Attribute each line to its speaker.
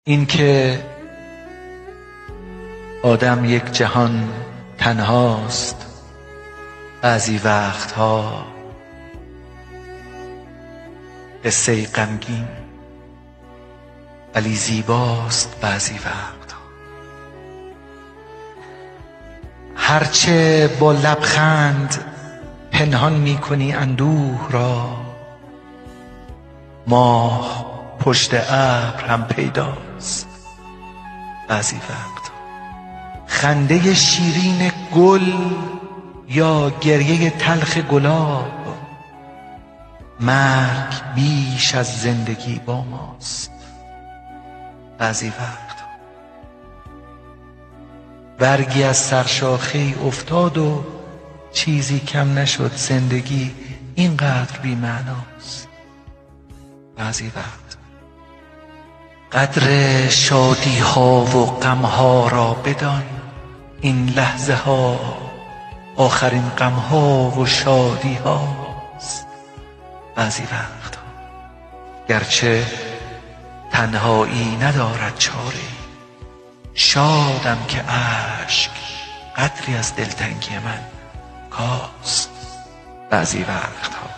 Speaker 1: این که آدم یک جهان تنهاست بعضی وقتها، قصه غمگین ولی زیباست بعضی وقتها. هرچه با لبخند پنهان میکنی اندوه را، ماه پشت ابر هم پیداست بعضی وقتها. خنده شیرین گل یا گریه تلخ گلاب، مرگ بیش از زندگی با ماست بعضی وقتها. برگی از سرشاخه افتاد و چیزی کم نشد، زندگی اینقدر بی معناست بعضی وقت. قدر شادی ها و غم ها را بدان، این لحظه ها آخرین غم ها و شادی هاست بعضی وقت. گرچه تنهایی ندارد چاره، شادم که اشک قدری از دلتنگی من کاست بعضی وقتها.